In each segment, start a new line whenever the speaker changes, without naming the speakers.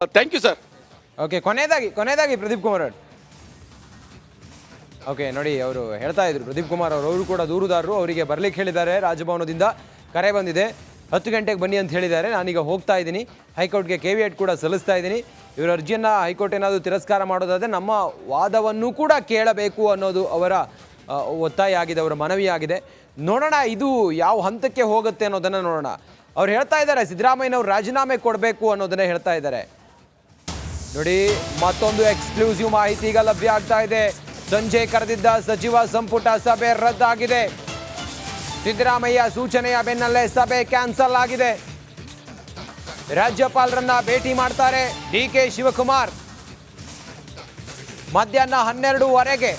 Thank you sir.
Okay, ಕೊನೆಯದಾಗಿ ಪ್ರದೀಪ್ ಕುಮಾರ್ ಅವರು. Okay ನೋಡಿ, ಅವರು ಹೇಳ್ತಾ ಇದ್ರು ಪ್ರದೀಪ್ ಕುಮಾರ್ ಅವರು ಕೂಡ ದೂರುದಾರರು, ಅವರಿಗೆ ಬರ್ಲಿಕ್ಕೆ ಹೇಳಿದ್ದಾರೆ. ರಾಜಭವನದಿಂದ ಕರೆ ಬಂದಿದೆ, 10 ಗಂಟೆಗೆ ಬನ್ನಿ ಅಂತ ಹೇಳಿದ್ದಾರೆ. ನಾನೀಗ ಹೋಗ್ತಾ ಇದ್ದೀನಿ, ಹೈಕೋರ್ಟ್ಗೆ ಕೇವಿಯೇಟ್ ಕೂಡ ಸಲ್ಲಿಸ್ತಾ ಇದ್ದೀನಿ. ಇವರ ಅರ್ಜಿಯನ್ನು ಹೈಕೋರ್ಟ್ ಏನಾದರೂ ತಿರಸ್ಕಾರ ಮಾಡೋದಾದರೆ ನಮ್ಮ ವಾದವನ್ನು ಕೂಡ ಕೇಳಬೇಕು ಅನ್ನೋದು ಅವರ ಒತ್ತಾಯ ಆಗಿದೆ, ಅವರ ಮನವಿಯಾಗಿದೆ. ನೋಡೋಣ ಇದು ಯಾವ ಹಂತಕ್ಕೆ ಹೋಗುತ್ತೆ ಅನ್ನೋದನ್ನು ನೋಡೋಣ. ಅವ್ರು ಹೇಳ್ತಾ ಇದ್ದಾರೆ ಸಿದ್ದರಾಮಯ್ಯನವರು ರಾಜೀನಾಮೆ ಕೊಡಬೇಕು ಅನ್ನೋದನ್ನೇ ಹೇಳ್ತಾ ಇದ್ದಾರೆ. ನೋಡಿ, ಮತ್ತೊಂದು ಎಕ್ಸ್ಕ್ಲೂಸಿವ್ ಮಾಹಿತಿ ಈಗ ಲಭ್ಯ ಆಗ್ತಾ ಇದೆ. ಸಂಜೆ ಕರೆದಿದ್ದ ಸಚಿವ ಸಂಪುಟ ಸಭೆ ರದ್ದಾಗಿದೆ. ಸಿದ್ದರಾಮಯ್ಯ ಸೂಚನೆಯ ಬೆನ್ನಲ್ಲೇ ಸಭೆ ಕ್ಯಾನ್ಸಲ್ ಆಗಿದೆ. ರಾಜ್ಯಪಾಲರನ್ನ ಭೇಟಿ ಮಾಡ್ತಾರೆ ಡಿಕೆ ಶಿವಕುಮಾರ್. ಮಧ್ಯಾಹ್ನ 12:15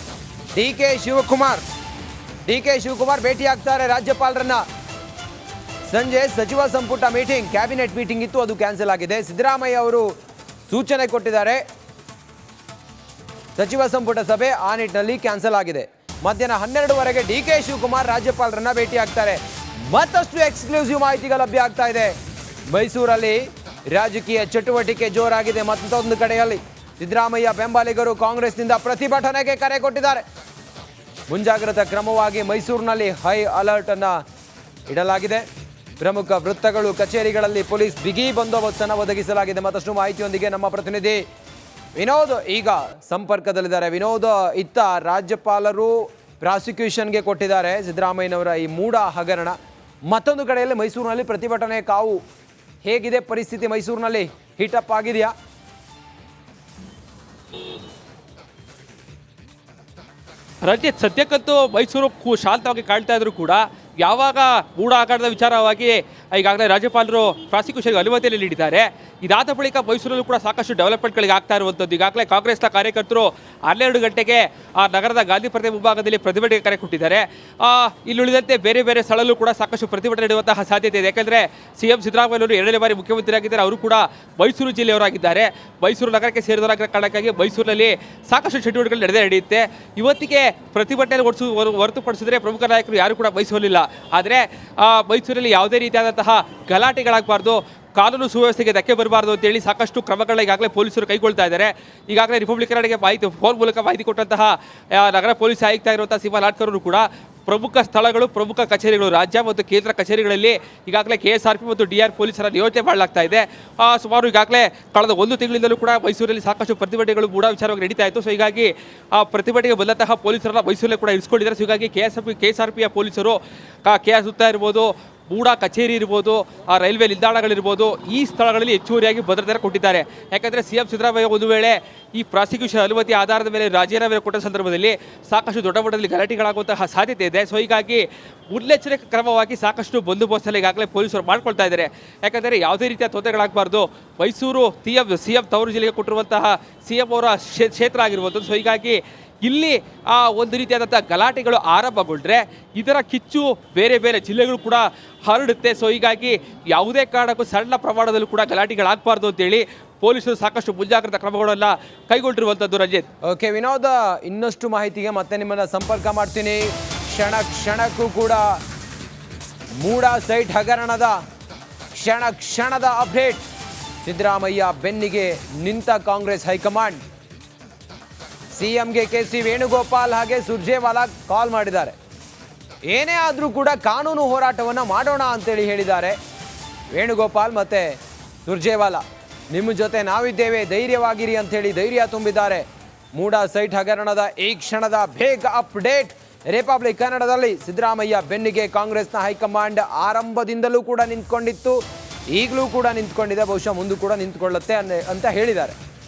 ಡಿಕೆ ಶಿವಕುಮಾರ್ ಭೇಟಿ ಆಗ್ತಾರೆ ರಾಜ್ಯಪಾಲರನ್ನ. ಸಂಜೆ ಸಚಿವ ಸಂಪುಟ ಮೀಟಿಂಗ್, ಕ್ಯಾಬಿನೆಟ್ ಮೀಟಿಂಗ್ ಇತ್ತು, ಅದು ಕ್ಯಾನ್ಸಲ್ ಆಗಿದೆ. ಸಿದ್ದರಾಮಯ್ಯ ಅವರು ಸೂಚನೆ ಕೊಟ್ಟಿದ್ದಾರೆ, ಸಚಿವ ಸಂಪುಟ ಸಭೆ ಆ ನಿಟ್ಟಿನಲ್ಲಿ ಕ್ಯಾನ್ಸಲ್ ಆಗಿದೆ. ಮಧ್ಯಾಹ್ನ 12:15 ಡಿಕೆ ಶಿವಕುಮಾರ್ ರಾಜ್ಯಪಾಲರನ್ನ ಭೇಟಿ ಆಗ್ತಾರೆ. ಮತ್ತಷ್ಟು ಎಕ್ಸ್ಕ್ಲೂಸಿವ್ ಮಾಹಿತಿಗಳು ಲಭ್ಯ ಆಗ್ತಾ ಇದೆ. ಮೈಸೂರಲ್ಲಿ ರಾಜಕೀಯ ಚಟುವಟಿಕೆ ಜೋರಾಗಿದೆ. ಮತ್ತೊಂದು ಕಡೆಯಲ್ಲಿ ಸಿದ್ದರಾಮಯ್ಯ ಬೆಂಬಲಿಗರು ಕಾಂಗ್ರೆಸ್ನಿಂದ ಪ್ರತಿಭಟನೆಗೆ ಕರೆ ಕೊಟ್ಟಿದ್ದಾರೆ. ಮುಂಜಾಗ್ರತಾ ಕ್ರಮವಾಗಿ ಮೈಸೂರಿನಲ್ಲಿ ಹೈ ಅಲರ್ಟ್ ಅನ್ನ ಇಡಲಾಗಿದೆ. ಪ್ರಮುಖ ವೃತ್ತಗಳು, ಕಚೇರಿಗಳಲ್ಲಿ ಪೊಲೀಸ್ ಬಿಗಿ ಬಂದೋಬಸ್ತನ್ನು ಒದಗಿಸಲಾಗಿದೆ. ಮತ್ತಷ್ಟು ಮಾಹಿತಿಯೊಂದಿಗೆ ನಮ್ಮ ಪ್ರತಿನಿಧಿ ವಿನೋದ್ ಈಗ ಸಂಪರ್ಕದಲ್ಲಿದ್ದಾರೆ. ವಿನೋದ್, ಇತ್ತ ರಾಜ್ಯಪಾಲರು ಪ್ರಾಸಿಕ್ಯೂಷನ್ಗೆ ಕೊಟ್ಟಿದ್ದಾರೆ ಸಿದ್ದರಾಮಯ್ಯನವರ ಈ ಮೂಡ ಹಗರಣ. ಮತ್ತೊಂದು ಕಡೆಯಲ್ಲಿ ಮೈಸೂರಿನಲ್ಲಿ ಪ್ರತಿಭಟನೆ ಕಾವು. ಹೇಗಿದೆ ಪರಿಸ್ಥಿತಿ ಮೈಸೂರಿನಲ್ಲಿ? ಹೀಟಪ್ ಆಗಿದೆಯಾ?
ರಂಜಿತ್, ಸದ್ಯಕ್ಕಂತೂ ಮೈಸೂರು ಶಾಂತವಾಗಿ ಕಾಣ್ತಾ ಇದ್ರು ಕೂಡ ಯಾವಾಗ ಮೂಢ ಹಗರಣದ ವಿಚಾರವಾಗಿ ಈಗಾಗಲೇ ರಾಜ್ಯಪಾಲರು ಪ್ರಾಸಿಕ್ಯೂಷನ್ಗೆ ಅನುಮತಿಯಲ್ಲಿ ನೀಡಿದ್ದಾರೆ. ಇದಾದ ಬಳಿಕ ಮೈಸೂರಲ್ಲೂ ಕೂಡ ಸಾಕಷ್ಟು ಡೆವಲಪ್ಮೆಂಟ್ಗಳಿಗೆ ಆಗ್ತಾ ಇರುವಂಥದ್ದು. ಈಗಾಗಲೇ ಕಾಂಗ್ರೆಸ್ನ ಕಾರ್ಯಕರ್ತರು 12 ಗಂಟೆಗೆ ಆ ನಗರದ ಗಾಂಧಿ ಪ್ರತಿಮೆ ಮುಂಭಾಗದಲ್ಲಿ ಪ್ರತಿಭಟನೆಗೆ ಕರೆ ಕೊಟ್ಟಿದ್ದಾರೆ. ಇಲ್ಲುಳಿದಂತೆ ಬೇರೆ ಬೇರೆ ಸ್ಥಳಲ್ಲೂ ಕೂಡ ಸಾಕಷ್ಟು ಪ್ರತಿಭಟನೆ ನಡೆಯುವಂತಹ ಸಾಧ್ಯತೆ ಇದೆ. ಯಾಕೆಂದರೆ ಸಿಎಂ ಸಿದ್ದರಾಮಯ್ಯವರು 2ನೇ ಬಾರಿ ಮುಖ್ಯಮಂತ್ರಿಯಾಗಿದ್ದಾರೆ. ಅವರು ಕೂಡ ಮೈಸೂರು ಜಿಲ್ಲೆಯವರಾಗಿದ್ದಾರೆ. ಮೈಸೂರು ನಗರಕ್ಕೆ ಸೇರಿದವರಾಗಿರೋ ಕಾರಣಕ್ಕಾಗಿ ಮೈಸೂರಿನಲ್ಲಿ ಸಾಕಷ್ಟು ಚಟುವಟಿಕೆಗಳು ನಡೆಯುತ್ತೆ. ಇವತ್ತಿಗೆ ಪ್ರತಿಭಟನೆ ಹೊರತುಪಡಿಸಿದ್ರೆ ಪ್ರಮುಖ ನಾಯಕರು ಯಾರು ಕೂಡ ಮೈಸೂರಲ್ಲಿಲ್ಲ. ಆದರೆ ಮೈಸೂರಲ್ಲಿ ಯಾವುದೇ ರೀತಿಯಾದಂತಹ ಗಲಾಟೆಗಳಾಗಬಾರ್ದು, ಕಾನೂನು ಸುವ್ಯವಸ್ಥೆಗೆ ಧಕ್ಕೆ ಬರಬಾರ್ದು ಅಂತೇಳಿ ಸಾಕಷ್ಟು ಕ್ರಮಗಳನ್ನ ಈಗಾಗಲೇ ಪೊಲೀಸರು ಕೈಗೊಳ್ತಾ ಇದ್ದಾರೆ. ಈಗಾಗಲೇ ರಿಪಬ್ಲಿಕ್ ಕನ್ನಡಿಗೆ ಫೋನ್ ಮೂಲಕ ಮಾಹಿತಿ ಕೊಟ್ಟಂತಹ ನಗರ ಪೊಲೀಸ್ ಆಯುಕ್ತ ಆಗಿರುವಂತಹ ಸೀಮಾ ಲಾಟ್ಕರ್ ಅವರು ಕೂಡ ಪ್ರಮುಖ ಸ್ಥಳಗಳು, ಪ್ರಮುಖ ಕಚೇರಿಗಳು, ರಾಜ್ಯ ಮತ್ತು ಕೇಂದ್ರ ಕಚೇರಿಗಳಲ್ಲಿ ಈಗಾಗಲೇ KSRP ಮತ್ತು DR ಪೊಲೀಸರ ನಿಯೋಜನೆ ಮಾಡಲಾಗ್ತಾ ಇದೆ. ಸುಮಾರು ಈಗಾಗಲೇ ಕಳೆದ 1 ತಿಂಗಳಿಂದಲೂ ಕೂಡ ಮೈಸೂರಲ್ಲಿ ಸಾಕಷ್ಟು ಪ್ರತಿಭಟನೆಗಳು ಮೂಢ ವಿಚಾರವಾಗಿ ನಡೀತಾ ಇತ್ತು. ಸೊ ಹೀಗಾಗಿ ಪ್ರತಿಭಟನೆಗೆ ಬಂದಂತಹ ಪೊಲೀಸರನ್ನ ಮೈಸೂರಲ್ಲಿ ಕೂಡ ಇರಿಸ್ಕೊಂಡಿದ್ದಾರೆ. ಸೊ ಹೀಗಾಗಿ KSRPಯ ಪೊಲೀಸರು KS ಸುತ್ತ ಇರ್ಬೋದು, ಮೂಡ ಕಚೇರಿ ಇರ್ಬೋದು, ರೈಲ್ವೆ ನಿಲ್ದಾಣಗಳಿರ್ಬೋದು, ಈ ಸ್ಥಳಗಳಲ್ಲಿ ಹೆಚ್ಚುವರಿಯಾಗಿ ಭದ್ರತೆ ಕೊಟ್ಟಿದ್ದಾರೆ. ಯಾಕಂದರೆ ಸಿಎಂ ಸಿದ್ದರಾಮಯ್ಯ ಒಂದು ವೇಳೆ ಈ ಪ್ರಾಸಿಕ್ಯೂಷನ್ ಅನುಮತಿ ಆಧಾರದ ಮೇಲೆ ರಾಜೀನಾಮೆ ಕೊಟ್ಟ ಸಂದರ್ಭದಲ್ಲಿ ಸಾಕಷ್ಟು ದೊಡ್ಡ ಮಟ್ಟದಲ್ಲಿ ಗಲಾಟೆಗಳಾಗುವಂತಹ ಸಾಧ್ಯತೆ ಇದೆ. ಸೊ ಹೀಗಾಗಿ ಮುನ್ನೆಚ್ಚರಿಕೆ ಕ್ರಮವಾಗಿ ಸಾಕಷ್ಟು ಬಂದೋಬಸ್ತಲ್ಲಿ ಈಗಾಗಲೇ ಪೊಲೀಸರು ಮಾಡ್ಕೊಳ್ತಾ ಇದ್ದಾರೆ. ಯಾಕಂದರೆ ಯಾವುದೇ ರೀತಿಯ ತೊಂದರೆಗಳಾಗಬಾರ್ದು. ಮೈಸೂರು ಸಿಎಂ ತವರು ಜಿಲ್ಲೆಗೆ ಕೊಟ್ಟಿರುವಂತಹ ಸಿಎಂ ಅವರ ಕ್ಷೇತ್ರ ಆಗಿರುವಂಥದ್ದು. ಸೊ ಹೀಗಾಗಿ ಇಲ್ಲಿ ಒಂದು ರೀತಿಯಾದಂಥ ಗಲಾಟೆಗಳು ಆರಂಭಗೊಂಡ್ರೆ ಇದರ ಕಿಚ್ಚು ಬೇರೆ ಬೇರೆ ಜಿಲ್ಲೆಗಳು ಕೂಡ ಹರಡುತ್ತೆ. ಸೊ ಹೀಗಾಗಿ ಯಾವುದೇ ಕಾರಣಕ್ಕೂ ಸಣ್ಣ ಪ್ರಮಾಣದಲ್ಲೂ ಕೂಡ ಗಲಾಟೆಗಳಾಗಬಾರ್ದು ಅಂತೇಳಿ ಪೊಲೀಸರು ಸಾಕಷ್ಟು ಮುಂಜಾಗ್ರತಾ ಕ್ರಮಗಳೆಲ್ಲ ಕೈಗೊಂಡಿರುವಂಥದ್ದು. ರಂಜಿತ್.
ಓಕೆ ವಿನೋದ್, ಇನ್ನಷ್ಟು ಮಾಹಿತಿಗೆ ಮತ್ತೆ ನಿಮ್ಮನ್ನು ಸಂಪರ್ಕ ಮಾಡ್ತೀನಿ. ಕ್ಷಣಕ್ಕೂ ಕೂಡ ಮೂಡ ಸೈಟ್ ಹಗರಣದ ಕ್ಷಣದ ಅಪ್ಡೇಟ್. ಸಿದ್ದರಾಮಯ್ಯ ಬೆನ್ನಿಗೆ ನಿಂತ ಕಾಂಗ್ರೆಸ್ ಹೈಕಮಾಂಡ್. ಸಿಎಂಗೆ KC ವೇಣುಗೋಪಾಲ್ ಹಾಗೆ ಸುರ್ಜೇವಾಲಾ ಕಾಲ್ ಮಾಡಿದ್ದಾರೆ. ಏನೇ ಆದರೂ ಕೂಡ ಕಾನೂನು ಹೋರಾಟವನ್ನು ಮಾಡೋಣ ಅಂತೇಳಿ ಹೇಳಿದ್ದಾರೆ ವೇಣುಗೋಪಾಲ್ ಮತ್ತು ಸುರ್ಜೇವಾಲಾ. ನಿಮ್ಮ ಜೊತೆ ನಾವಿದ್ದೇವೆ, ಧೈರ್ಯವಾಗಿರಿ ಅಂಥೇಳಿ ಧೈರ್ಯ ತುಂಬಿದ್ದಾರೆ. ಮೂಡ ಸೈಟ್ ಹಗರಣದ ಈ ಕ್ಷಣದ ಬೇಗ ಅಪ್ಡೇಟ್ ರಿಪಬ್ಲಿಕ್ ಕನ್ನಡದಲ್ಲಿ. ಸಿದ್ದರಾಮಯ್ಯ ಬೆನ್ನಿಗೆ ಕಾಂಗ್ರೆಸ್ನ ಹೈಕಮಾಂಡ್ ಆರಂಭದಿಂದಲೂ ಕೂಡ ನಿಂತ್ಕೊಂಡಿತ್ತು, ಈಗಲೂ ಕೂಡ ನಿಂತ್ಕೊಂಡಿದೆ, ಬಹುಶಃ ಮುಂದೂ ಕೂಡ ನಿಂತ್ಕೊಳ್ಳುತ್ತೆ ಅಂತ ಹೇಳಿದ್ದಾರೆ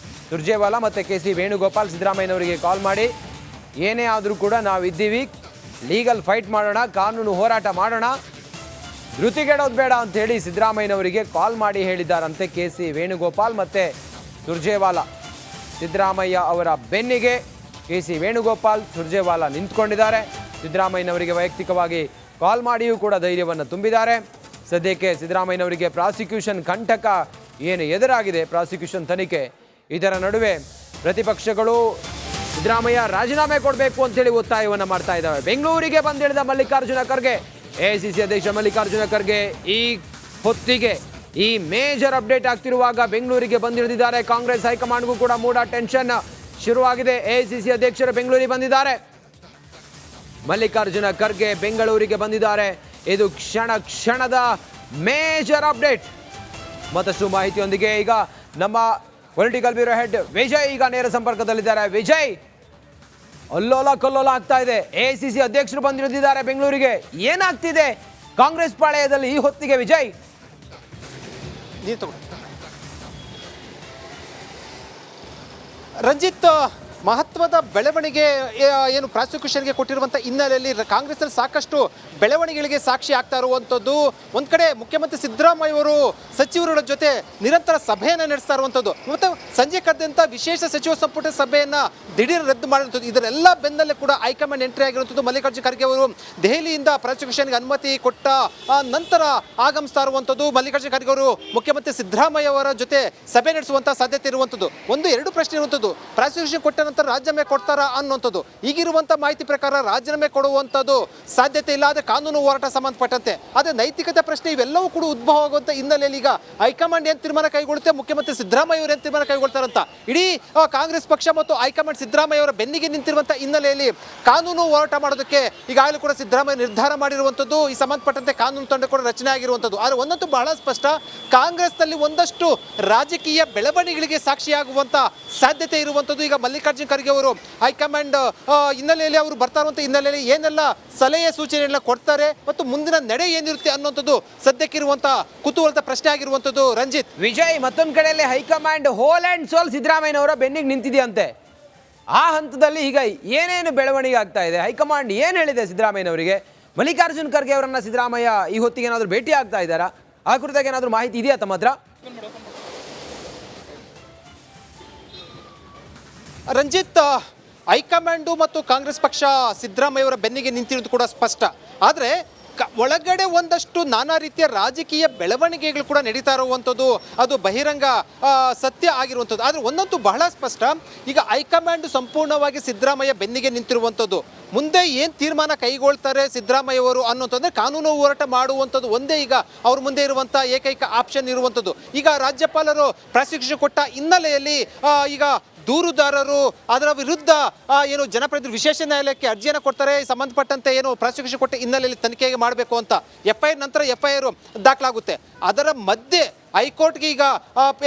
ಸುರ್ಜೇವಾಲಾ ಮತ್ತು KC ವೇಣುಗೋಪಾಲ್. ಸಿದ್ದರಾಮಯ್ಯನವರಿಗೆ ಕಾಲ್ ಮಾಡಿ ಏನೇ ಆದರೂ ಕೂಡ ನಾವಿದ್ದೀವಿ, ಲೀಗಲ್ ಫೈಟ್ ಮಾಡೋಣ, ಕಾನೂನು ಹೋರಾಟ ಮಾಡೋಣ, ಧೃತಿಗೆಡೋದು ಬೇಡ ಅಂಥೇಳಿ ಸಿದ್ದರಾಮಯ್ಯನವರಿಗೆ ಕಾಲ್ ಮಾಡಿ ಹೇಳಿದ್ದಾರಂತೆ KC ವೇಣುಗೋಪಾಲ್ ಮತ್ತು ಸುರ್ಜೇವಾಲಾ. ಸಿದ್ದರಾಮಯ್ಯ ಅವರ ಬೆನ್ನಿಗೆ KC ವೇಣುಗೋಪಾಲ್, ಸುರ್ಜೇವಾಲಾ ನಿಂತ್ಕೊಂಡಿದ್ದಾರೆ. ಸಿದ್ದರಾಮಯ್ಯನವರಿಗೆ ವೈಯಕ್ತಿಕವಾಗಿ ಕಾಲ್ ಮಾಡಿಯೂ ಕೂಡ ಧೈರ್ಯವನ್ನು ತುಂಬಿದ್ದಾರೆ. ಸದ್ಯಕ್ಕೆ ಸಿದ್ದರಾಮಯ್ಯನವರಿಗೆ ಪ್ರಾಸಿಕ್ಯೂಷನ್ ಕಂಟಕ ಏನು ಎದುರಾಗಿದೆ, ಪ್ರಾಸಿಕ್ಯೂಷನ್ ತನಿಖೆ, ಇದರ ನಡುವೆ ಪ್ರತಿಪಕ್ಷಗಳು ಸಿದ್ದರಾಮಯ್ಯ ರಾಜೀನಾಮೆ ಕೊಡಬೇಕು ಅಂತೇಳಿ ಒತ್ತಾಯವನ್ನು ಮಾಡ್ತಾ ಇದ್ದಾವೆ. ಬೆಂಗಳೂರಿಗೆ ಬಂದಿಳಿದ ಮಲ್ಲಿಕಾರ್ಜುನ ಖರ್ಗೆ, AICC ಅಧ್ಯಕ್ಷ ಮಲ್ಲಿಕಾರ್ಜುನ ಖರ್ಗೆ ಈ ಹೊತ್ತಿಗೆ ಈ ಮೇಜರ್ ಅಪ್ಡೇಟ್ ಆಗ್ತಿರುವಾಗ ಬೆಂಗಳೂರಿಗೆ ಬಂದಿಳಿದಿದ್ದಾರೆ ಕಾಂಗ್ರೆಸ್ ಹೈಕಮಾಂಡ್ಗೂ ಕೂಡ ಮೂಡ ಟೆನ್ಷನ್ ಶುರುವಾಗಿದೆ. ಎಐಸಿಸಿ ಅಧ್ಯಕ್ಷರು ಬೆಂಗಳೂರಿಗೆ ಬಂದಿದ್ದಾರೆ. ಮಲ್ಲಿಕಾರ್ಜುನ ಖರ್ಗೆ ಬೆಂಗಳೂರಿಗೆ ಬಂದಿದ್ದಾರೆ. ಇದು ಕ್ಷಣದ ಮೇಜರ್ ಅಪ್ಡೇಟ್. ಮತ್ತಷ್ಟು ಮಾಹಿತಿಯೊಂದಿಗೆ ಈಗ ನಮ್ಮ ಪೊಲಿಟಿಕಲ್ ಬ್ಯೂರೋ ಹೆಡ್ ವಿಜಯ್ ಈಗ ನೇರ ಸಂಪರ್ಕದಲ್ಲಿದ್ದಾರೆ. ವಿಜಯ್, ಅಲ್ಲೋಲ ಕಲ್ಲೋಲ ಆಗ್ತಾ ಇದೆ. ಎಐಸಿಸಿ ಅಧ್ಯಕ್ಷರು ಬಂದಿಳಿದಿದ್ದಾರೆ ಬೆಂಗಳೂರಿಗೆ. ಏನಾಗ್ತಿದೆ ಕಾಂಗ್ರೆಸ್ ಪಾಳೆಯದಲ್ಲಿ ಈ ಹೊತ್ತಿಗೆ ವಿಜಯ್?
ರಂಜಿತ್, ಮಹತ್ವದ ಬೆಳವಣಿಗೆ ಏನು ಪ್ರಾಸಿಕ್ಯೂಷನ್ಗೆ ಕೊಟ್ಟಿರುವಂಥ ಹಿನ್ನೆಲೆಯಲ್ಲಿ ಕಾಂಗ್ರೆಸ್ನಲ್ಲಿ ಸಾಕಷ್ಟು ಬೆಳವಣಿಗೆಗಳಿಗೆ ಸಾಕ್ಷಿ ಆಗ್ತಾ ಇರುವಂಥದ್ದು. ಒಂದು ಕಡೆ ಮುಖ್ಯಮಂತ್ರಿ ಸಿದ್ದರಾಮಯ್ಯ ಅವರು ಸಚಿವರುಗಳ ಜೊತೆ ನಿರಂತರ ಸಭೆಯನ್ನು ನಡೆಸ್ತಾ ಇರುವಂಥದ್ದು, ಮತ್ತು ಸಂಜೆ ಕರೆದಂಥ ವಿಶೇಷ ಸಚಿವ ಸಂಪುಟ ಸಭೆಯನ್ನು ದಿಢೀರ್ ರದ್ದು ಮಾಡಿರುವಂಥದ್ದು. ಇದರೆಲ್ಲ ಬೆನ್ನಲ್ಲೇ ಕೂಡ ಹೈಕಮಾಂಡ್ ಎಂಟ್ರಿ ಆಗಿರುವಂಥದ್ದು. ಮಲ್ಲಿಕಾರ್ಜುನ ಖರ್ಗೆ ಅವರು ದೆಹಲಿಯಿಂದ ಪ್ರಾಸಿಕ್ಯೂಷನ್ಗೆ ಅನುಮತಿ ಕೊಟ್ಟ ನಂತರ ಆಗಮಿಸ್ತಾ ಇರುವಂಥದ್ದು. ಮಲ್ಲಿಕಾರ್ಜುನ ಖರ್ಗೆ ಅವರು ಮುಖ್ಯಮಂತ್ರಿ ಸಿದ್ದರಾಮಯ್ಯ ಅವರ ಜೊತೆ ಸಭೆ ನಡೆಸುವಂಥ ಸಾಧ್ಯತೆ ಇರುವಂಥದ್ದು. ಎರಡು ಪ್ರಶ್ನೆ ಇರುವಂಥದ್ದು, ಪ್ರಾಸಿಕ್ಯೂಷನ್ ಕೊಟ್ಟ ನಂತರ ರಾಜೀನಾಮೆ ಕೊಡ್ತಾರಾ ಅನ್ನುವಂಥದ್ದು. ಈಗಿರುವಂಥ ಮಾಹಿತಿ ಪ್ರಕಾರ ರಾಜೀನಾಮೆ ಕೊಡುವಂಥದ್ದು ಸಾಧ್ಯತೆ ಇಲ್ಲ, ಆದರೆ ಕಾನೂನು ಹೋರಾಟ ಸಂಬಂಧಪಟ್ಟಂತೆ. ಆದರೆ ನೈತಿಕತೆ ಪ್ರಶ್ನೆ ಇವೆಲ್ಲವೂ ಕೂಡ ಉದ್ಭವ ಆಗುವಂಥ ಹಿನ್ನೆಲೆಯಲ್ಲಿ ಈಗ ಹೈಕಮಾಂಡ್ ಏನು ತೀರ್ಮಾನ ಕೈಗೊಳ್ಳುತ್ತೆ, ಮುಖ್ಯಮಂತ್ರಿ ಸಿದ್ದರಾಮಯ್ಯ ಅವರು ಏನು ತೀರ್ಮಾನ ಕೈಗೊಳ್ತಾರಂತ ಇಡೀ ಕಾಂಗ್ರೆಸ್ ಪಕ್ಷ ಮತ್ತು ಹೈಕಮಾಂಡ್ ಸಿದ್ದರಾಮಯ್ಯ ಅವರ ಬೆನ್ನಿಗೆ ನಿಂತಿರುವಂಥ ಹಿನ್ನೆಲೆಯಲ್ಲಿ ಕಾನೂನು ಹೋರಾಟ ಮಾಡೋದಕ್ಕೆ ಈಗಾಗಲೇ ಕೂಡ ಸಿದ್ದರಾಮಯ್ಯ ನಿರ್ಧಾರ ಮಾಡಿರುವಂಥದ್ದು. ಈ ಸಂಬಂಧಪಟ್ಟಂತೆ ಕಾನೂನು ತಂಡ ಕೂಡ ರಚನೆ ಆಗಿರುವಂಥದ್ದು. ಆದರೆ ಒಂದಂತೂ ಬಹಳ ಸ್ಪಷ್ಟ, ಕಾಂಗ್ರೆಸ್ನಲ್ಲಿ ಒಂದಷ್ಟು ರಾಜಕೀಯ ಬೆಳವಣಿಗೆಗಳಿಗೆ ಸಾಕ್ಷಿಯಾಗುವಂಥ ಸಾಧ್ಯತೆ ಇರುವಂಥದ್ದು. ಈಗ ಮಲ್ಲಿಕಾರ್ಜುನ ಖರ್ಗೆ ಅವರು ಹೈಕಮಾಂಡ್ ಹಿನ್ನೆಲೆಯಲ್ಲಿ ಅವರು ಬರ್ತಾ ಇರುವಂಥ ಹಿನ್ನೆಲೆಯಲ್ಲಿ ಏನೆಲ್ಲ ಸಲಹೆ ಸೂಚನೆಗಳನ್ನ ಕೊಡ್ತಾರೆ ಮತ್ತು ಮುಂದಿನ ನಡೆ ಏನಿರುತ್ತೆ ಅನ್ನುವಂಥದ್ದು ಸದ್ಯಕ್ಕಿರುವಂಥ ಕುತೂಹಲದ ಪ್ರಶ್ನೆ ಆಗಿರುವಂಥದ್ದು. ರಂಜಿತ್,
ವಿಜಯ್, ಮತ್ತೊಂದು ಕಡೆಯಲ್ಲಿ ಹೈಕಮಾಂಡ್ ಹೋಲ್ ಆ್ಯಂಡ್ ಸೋಲ್ ಸಿದ್ದರಾಮಯ್ಯನವರ ಬೆನ್ನಿಗೆ ನಿಂತಿದೆಯಂತೆ. ಆ ಹಂತದಲ್ಲಿ ಈಗ ಏನೇನು ಬೆಳವಣಿಗೆ ಆಗ್ತಾ ಇದೆ? ಹೈಕಮಾಂಡ್ ಏನು ಹೇಳಿದೆ ಸಿದ್ದರಾಮಯ್ಯನವರಿಗೆ? ಮಲ್ಲಿಕಾರ್ಜುನ ಖರ್ಗೆ ಅವರನ್ನ ಸಿದ್ದರಾಮಯ್ಯ ಈ ಹೊತ್ತಿಗೆ ಏನಾದರೂ ಭೇಟಿ ಆಗ್ತಾ ಇದ್ದಾರಾ? ಆ ಕುರಿತಾಗಿ ಏನಾದರೂ ಮಾಹಿತಿ ಇದೆಯಾ ತಮ್ಮ ಹತ್ರ?
ರಂಜಿತ್, ಹೈಕಮಾಂಡು ಮತ್ತು ಕಾಂಗ್ರೆಸ್ ಪಕ್ಷ ಸಿದ್ದರಾಮಯ್ಯ ಅವರ ಬೆನ್ನಿಗೆ ನಿಂತಿರುವುದು ಕೂಡ ಸ್ಪಷ್ಟ. ಆದರೆ ಒಳಗಡೆ ಒಂದಷ್ಟು ನಾನಾ ರೀತಿಯ ರಾಜಕೀಯ ಬೆಳವಣಿಗೆಗಳು ಕೂಡ ನಡೀತಾ ಇರುವಂಥದ್ದು, ಅದು ಬಹಿರಂಗ ಸತ್ಯ ಆಗಿರುವಂಥದ್ದು. ಆದರೆ ಒಂದಂತೂ ಬಹಳ ಸ್ಪಷ್ಟ, ಈಗ ಹೈಕಮಾಂಡ್ ಸಂಪೂರ್ಣವಾಗಿ ಸಿದ್ದರಾಮಯ್ಯ ಬೆನ್ನಿಗೆ ನಿಂತಿರುವಂಥದ್ದು. ಮುಂದೆ ಏನು ತೀರ್ಮಾನ ಕೈಗೊಳ್ತಾರೆ ಸಿದ್ದರಾಮಯ್ಯ ಅವರು ಅನ್ನೋಂಥದ್ದು, ಕಾನೂನು ಹೋರಾಟ ಮಾಡುವಂಥದ್ದು ಒಂದೇ ಈಗ ಅವ್ರ ಮುಂದೆ ಇರುವಂಥ ಏಕೈಕ ಆಪ್ಷನ್ ಇರುವಂಥದ್ದು. ಈಗ ರಾಜ್ಯಪಾಲರು ಪ್ರಾಸಿಕ್ಯೂಷನ್ ಕೊಟ್ಟ ಹಿನ್ನೆಲೆಯಲ್ಲಿ ಈಗ ದೂರುದಾರರು ಅದರ ವಿರುದ್ಧ ಏನು ಜನಪ್ರತಿನಿಧಿ ವಿಶೇಷ ನ್ಯಾಯಾಲಯಕ್ಕೆ ಅರ್ಜಿಯನ್ನು ಕೊಡ್ತಾರೆ. ಸಂಬಂಧಪಟ್ಟಂತೆ ಏನು ಪ್ರಾಸಿಕ್ಯೂಷನ್ ಕೊಟ್ಟ ಹಿನ್ನೆಲೆಯಲ್ಲಿ ತನಿಖೆಗೆ ಮಾಡಬೇಕು ಅಂತ FIR ನಂತರ FIR ದಾಖಲಾಗುತ್ತೆ. ಅದರ ಮಧ್ಯೆ ಹೈಕೋರ್ಟ್ಗೆ ಈಗ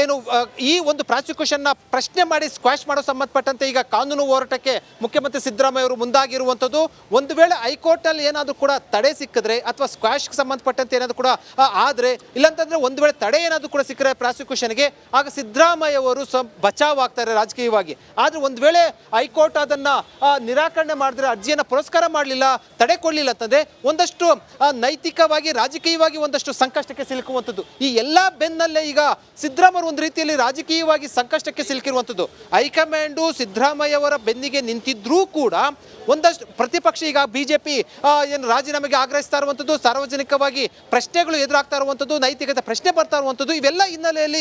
ಏನು ಈ ಒಂದು ಪ್ರಾಸಿಕ್ಯೂಷನ್ನ ಪ್ರಶ್ನೆ ಮಾಡಿ ಸ್ಕ್ವಾಶ್ ಮಾಡೋ ಸಂಬಂಧಪಟ್ಟಂತೆ ಈಗ ಕಾನೂನು ಹೋರಾಟಕ್ಕೆ ಮುಖ್ಯಮಂತ್ರಿ ಸಿದ್ದರಾಮಯ್ಯ ಅವರು ಮುಂದಾಗಿರುವಂಥದ್ದು. ಒಂದು ವೇಳೆ ಹೈಕೋರ್ಟಲ್ಲಿ ಏನಾದರೂ ಕೂಡ ತಡೆ ಸಿಕ್ಕಿದ್ರೆ ಅಥವಾ ಸ್ಕ್ವಾಶ್ಗೆ ಸಂಬಂಧಪಟ್ಟಂತೆ ಏನಾದರೂ ಕೂಡ ಆದರೆ, ಇಲ್ಲಾಂತಂದರೆ ಒಂದು ವೇಳೆ ತಡೆ ಏನಾದರೂ ಕೂಡ ಸಿಕ್ಕರೆ ಪ್ರಾಸಿಕ್ಯೂಷನ್ಗೆ, ಆಗ ಸಿದ್ದರಾಮಯ್ಯ ಅವರು ಬಚಾವ್ ಆಗ್ತಾರೆ ರಾಜಕೀಯವಾಗಿ. ಆದರೆ ಒಂದು ವೇಳೆ ಹೈಕೋರ್ಟ್ ಅದನ್ನು ನಿರಾಕರಣೆ ಮಾಡಿದ್ರೆ, ಅರ್ಜಿಯನ್ನು ಪುರಸ್ಕಾರ ಮಾಡಲಿಲ್ಲ, ತಡೆ ಕೊಡಲಿಲ್ಲ ಅಂತಂದರೆ ಒಂದಷ್ಟು ನೈತಿಕವಾಗಿ ರಾಜಕೀಯವಾಗಿ ಒಂದಷ್ಟು ಸಂಕಷ್ಟಕ್ಕೆ ಸಿಲುಕುವಂಥದ್ದು. ಈ ಎಲ್ಲ ಬೆನ್ನಲ್ಲೇ ಈಗ ಸಿದ್ದರಾಮಯ್ಯ ಒಂದು ರೀತಿಯಲ್ಲಿ ರಾಜಕೀಯವಾಗಿ ಸಂಕಷ್ಟಕ್ಕೆ ಸಿಲುಕಿರುವಂಥದ್ದು. ಹೈಕಮಾಂಡು ಸಿದ್ದರಾಮಯ್ಯ ಅವರ ಬೆನ್ನಿಗೆ ನಿಂತಿದ್ರೂ ಕೂಡ ಒಂದಷ್ಟು ಪ್ರತಿಪಕ್ಷ ಈಗ BJP ಏನು ರಾಜೀನಾಮೆಗೆ ಆಗ್ರಹಿಸ್ತಾ ಇರುವಂಥದ್ದು, ಸಾರ್ವಜನಿಕವಾಗಿ ಪ್ರಶ್ನೆಗಳು ಎದುರಾಗ್ತಾ ಇರುವಂಥದ್ದು, ನೈತಿಕತೆ ಪ್ರಶ್ನೆ ಬರ್ತಾ ಇರುವಂಥದ್ದು, ಇವೆಲ್ಲ ಹಿನ್ನೆಲೆಯಲ್ಲಿ